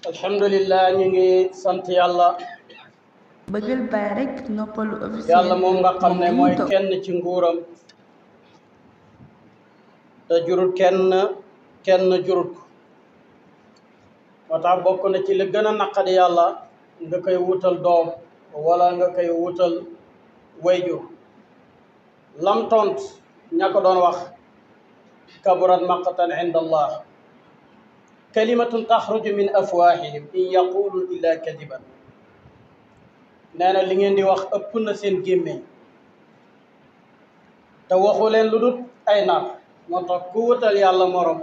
alhamdulillah ñu ngi sant yàlla bëggal baay rek noppalu officiel yàlla moom nga xam ne mooy kenn ci nguuram te jurut kenn jurut ko moo tax bokk na ci li gën a naqadi yàlla nga koy wutal doom wala nga koy wutal wayjur lam tont ña ko doon wax kaburat maqtan inda allah kalimatun taxruju min afwahihim in yaqulu illa kadiban nee na li ngeen di wax ëpp na seen gémmiñ te waxu leen lu dul ay nar moo tax ku wutal yàlla morom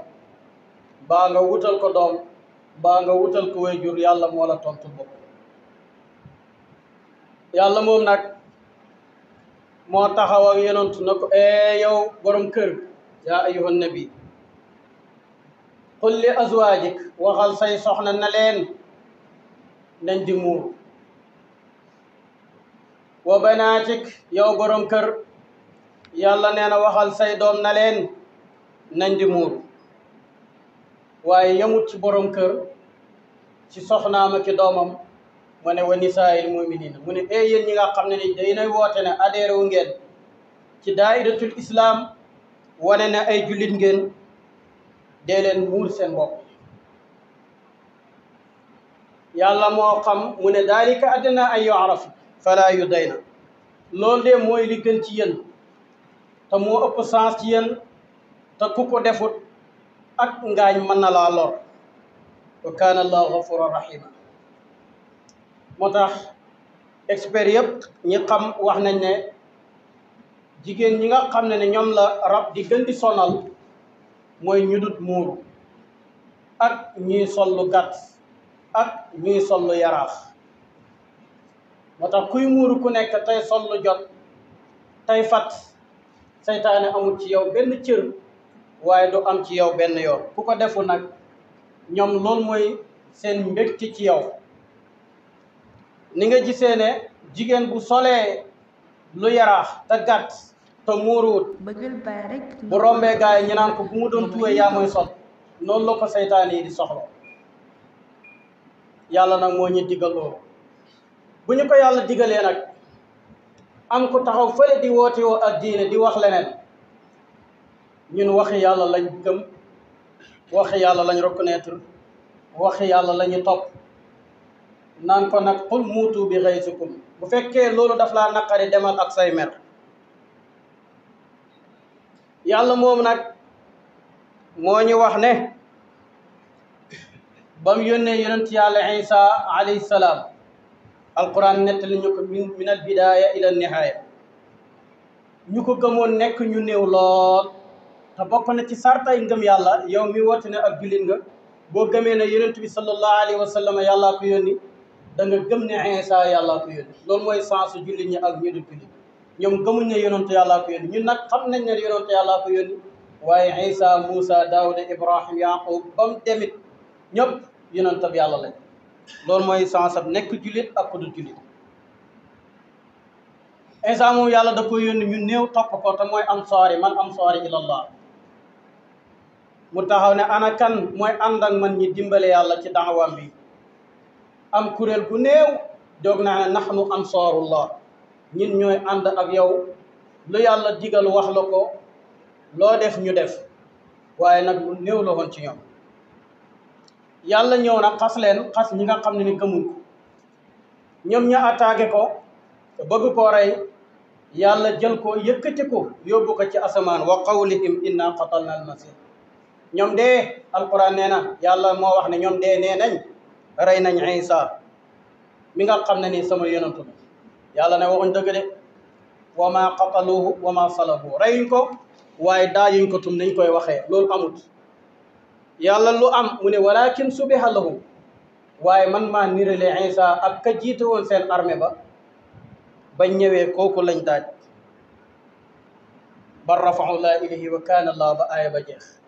baa nga wutal ko doom baa nga wutal ko wayjur yàlla moo la tontu bopp yàlla moom nag moo taxaw ak yonentu na ko yow borom kër yaa ayyuhan nabi qul li azwaajik waxal say soxna na leen nañ di muur wa banaatik yow borom kër yàlla nee na waxal say doom na leen nañ di muur waaye yamut ci borom kër ci soxnaam ak doomam mu ne wa nisaa'il mu'miniina mu ne yéen ñi nga xam ne ni day nay woote ne adhéré wu ngeen ci daa'iratul islam wane ne ay jullit ngeen dee leen muur seen bopp yàlla moo xam mu ne daalika adnaa an yu'rafa falaa yudayna loolu de mooy li gën ci yéen te moo ëpp sens ci yéen te ku ko defut ak ngaañ mën na laa lor wa kaana allahu gafuuran rahiima moo tax expert yëpp ñi xam wax nañ ne jigéen ñi nga xam ne ñoom la rab di gën di sonal mooy ñu dut muuru ak ñuy sol lu gàtt ak ñuy sol lu yaraax moo tax kuy muuru ku nekk tey sol lu jot tey fat seytaane amul ci yow benn cër waaye du am ci yow benn yoon ku ko defu nag ñoom loolu mooy seen mbégte ci yow ni nga gisee ne jigéen bu solee lu yaraax te gàtt te muuruwut bu rombee gaay yi ñu naan ko bu mu doon tuwee yaa mooy sol noonu la ko seytaane yi di soxla yàlla nag moo ñu digal loolu bu ñu ko yàlla digalee nag am ku taxaw fële di woote woo ak diine di wax leneen ñun waxi yàlla lañ gëm waxi yàlla lañ reconnaître waxi yàlla la ñu topp naan ko nag qul muutu bi ghayzikum bu fekkee loolu daf laa naqari demal ak say mer yàlla moom nag moo ñu wax ne ba mu yónnee yonent yàlla Isa alayhi salaam alquran nettali ñu ko min al bidaaya ila nihaaya ñu ko gëmoon nekk ñu néew lool te bokk na ci sartay ngëm yàlla yow mi woote ne ab jullit nga boo gëmee ne yonent bi sallallahu alayhi wa sallam yàllaa ko yónni da nga gëm ne Isa yàllaa ko yónni loolu mooy sensu jullit ñi ak ñu dul jullit ñoom gëmuñ ne yonent yàllaa ko yónni ñun nag xam nañ ne yonent yàllaa ko yónni waaye Isa Moussa Daawuda Ibrahim Yaqub ba mu demit ñëpp yonent ab yàlla lañ loolu mooy sens ab nekk jullit ak ku dul jullit Isa moom yàlla da ko yónni ñu néew topp ko te mooy ansaari man ansaari ilallah mu taxaw ne ana kan mooy ànd ak man ñi dimbale yàlla ci daxawaam bi am kuréel gu néew jóg naa ne nahnu ansaarullah ñun ñooy ànd ak yow lu yàlla digal wax la ko loo def ñu def waaye nag lu néew la woon ci ñoom yàlla ñëw nag xas leen xas ñi nga xam ne ni gëmuñ ko ñoom ñu attaqué ko bëgg koo rey yàlla jël ko yëkkati ko yóbbu ko ci asamaan wa qawlihim inna qatalna almasih ñoom dee alquran nee na yàlla moo wax ne ñoom dee nee nañ rey nañ Isa mi nga xam ne ni sama yonantu yàlla ne waxuñ dëgg de wa ma qataluhu wa ma salabuhu reyuñ ko waaye daajuñ ko tum nañ koy waxee loolu amut yàlla lu am mu ne walakin subiha lahum waaye man maa nirale Isa ak ka jiite woon seen armée ba bañ ñëwee kooku lañ daaj bal rafa'u llaahu ilayhi wa kaana llaahu ba aaya ba jeex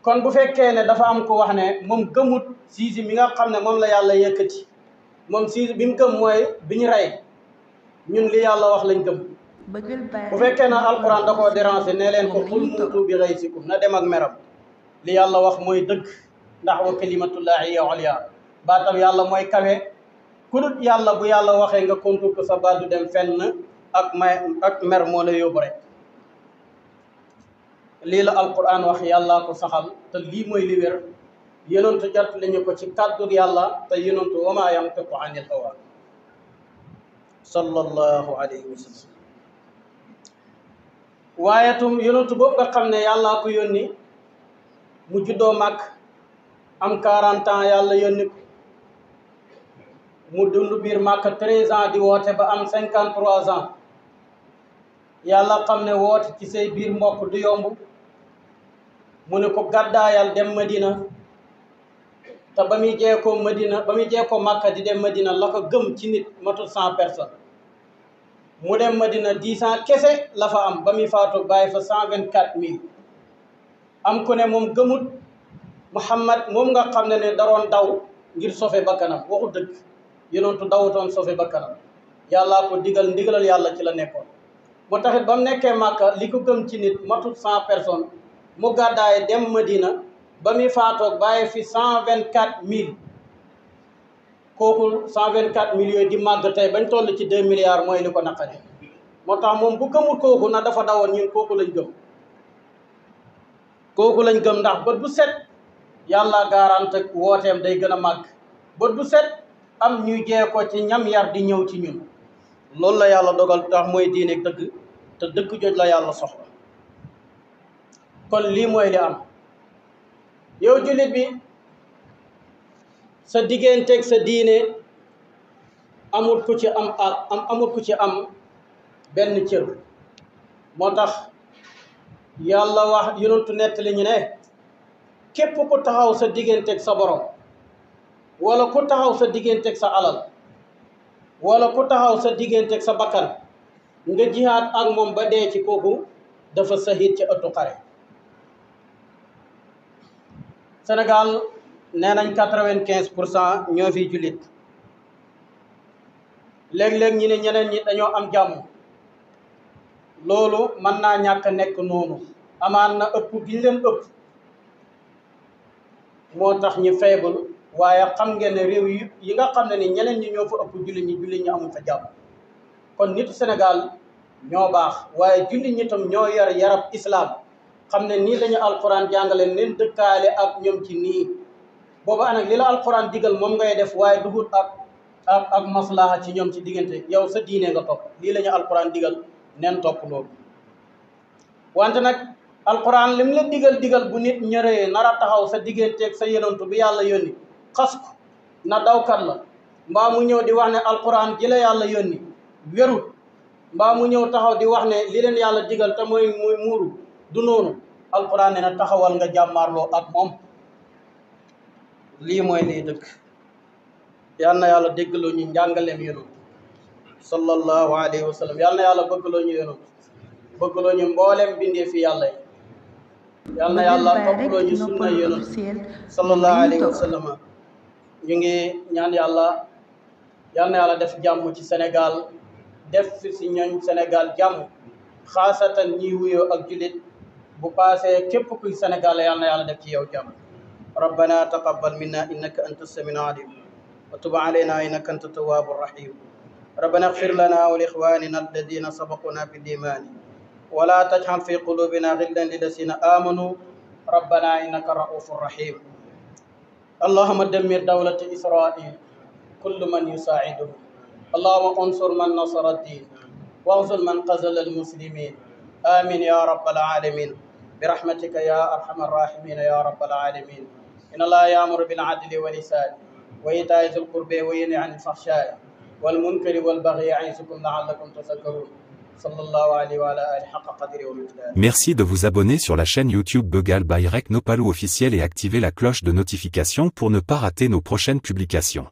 kon bu fekkee ne dafa am ko wax ne moom gëmut siisi mi nga xam ne moom la yàlla yëkkati moom siisi bi mu gëm mooy bi ñu rey ñun li yàlla wax lañ gëm bu fekkee ne alquran da koo déranger ne leen ko qul muutu bi ghayzikum na dem ak meram li yàlla wax mooy dëgg ndax wa kalimatullahi hiya ulya baatam yàlla mooy kawe ku dut yàlla bu yàlla waxee nga kontur ko sa baat du dem fenn ak mer moo la yóbbu rek lii la alquran wax yàllaa ko saxal te lii mooy li wér yonentu jot lañu ko ci kàddu yàlla te yonentu wa maa yantiqu anil hawa sallallahu alayhi wa sallam waaye tum yonentu boobu nga xam ne yàllaa ko yónni mu juddoo mag am 40 ans yàlla yónni ko mu dund biir Màkka 13 ans di woote ba am 53 ans yàlla xam ne woote ci say biir mbokk du yomb mu ne ko gàddaayal dem Madina te ba muy jeekoo Màkka di dem Madina la ko gëm ci nit matul 100 personnes mu dem Madina 10 ans kese la fa am ba muy faatu bàyyi fa 124 000 am ku ne moom gëmut Muhammad moom nga xam ne daroon daw ngir sofe bakkanam waxu dëgg yonentu dawutoon sofe bakkanam yàllaa ko ndigalal yàlla ci la nekkoon moo taxit ba mu nekkee Màkka li ko gëm ci nit matul 100 personnes mu gàddaaye dem Madina ba muy faatoog bàyyi fi 124 000 kooku 124 000 yooyu di màgg tey bañ toll ci 2 milliards mooy li ko naqari moo tax moom bu gëmul kooku na dafa dawoon ñun kooku lañ gëm ndax bët bu set yàlla garante wooteem day gën a màgg bët bu set am ñuy jee ko ci ñam yar di ñëw ci ñun loolu la yàlla dogal tax mooy diine dëgg te dëgg joj la yàlla soxla kon lii mooy li am yow jullit bi sa digganteeg sa diine amul ku ci am benn cër moo tax yàlla wax yonentu nettali ñu ne képp ku taxaw sa digganteeg sa borom wala ku taxaw sa digganteeg sa alal wala ku taxaw sa digganteeg sa bakkan nga jihaat ak moom ba dee ci kooku dafa sahid ci ëttu xare Sénégal nee nañ 95% ñoo fi jullit léeg-léeg ñi ne ñeneen ñi dañoo am jàmm loolu mën naa ñàkk nekk noonu amaan na ëpp giñ leen ëpp moo tax ñu faible waaye xam ngeen ne réew yi nga xam ne ni ñeneen ñi ñoo fa ëpp jullit ñi amul fa jàmm kon nitu Sénégal ñoo baax waaye jullit ñi tam ñoo yor yarab islam xam ne nii lañu alquran jàngale leen dëkkaale ak ñoom ci nii booba nag li la alquran digal moom ngay def waaye dugut ak maslaha ci ñoom ci diggante yow sa diine nga topp lii la ñu alquran digal neen topp loolu wante nag alquran lim la digal bu nit ñëree nar a taxaw sa digganteeg sa yonentu bi yàlla yónni xas ko na dawkat la mbaa mu ñëw di wax ne alquran ji la yàlla yónni wérut mbaa mu ñëw taxaw di wax ne li leen yàlla digal te mooy muuru du noonu alquran ne na taxawal nga jàmmaarloo ak moom lii mooy lii dëkk yal na yàlla déggloo ñu njàngaleem yonent sallallahu alayhi wa sallam yal na yàlla bëggloo ñu yonent bëggloo ñu mboolem bindee fi yàlla yi yal na yàlla topploo ñu sunna yonent sallallahu alayhi wa sallam ñu ngi ñaan yàlla yal na yàlla def jàmm ci Sénégal def fi si ñooñ Sénégal jàmm xaasatan ñi wuyoo ak julit bu paasee képp kuy Sénégal yal na yàlla def ci yow jàmm rabbana taqabbal minna innaka anta as-sami'ul alim wa tub alayna innaka anta at-tawwabur rahim rabbana ighfir lana wa li ikhwanina alladhina sabaquna bil iman wa la taj'al fi qulubina ghillan lil ladzina amanu rabbana innaka ra'ufur rahim اللهم دمر دولة إسرائيل كل من يساعده اللهم انصر من نصر الدين واغزل من قزل المسلمين آمين يا رب العالمين برحمتك يا أرحم الراحمين يا رب العالمين إن الله يأمر بالعدل والإحسان وإيتاء ذي القربى وينهى عن الفحشاء والمنكر والبغي يعظكم لعلكم تذكرون صلى الله عليه وعلى آله حق قدره ومقداره. Merci de vous abonner sur la chaîne YouTube Begal by Rek Nopalou officiel et activer la cloche de notification pour ne pas rater nos prochaines publications.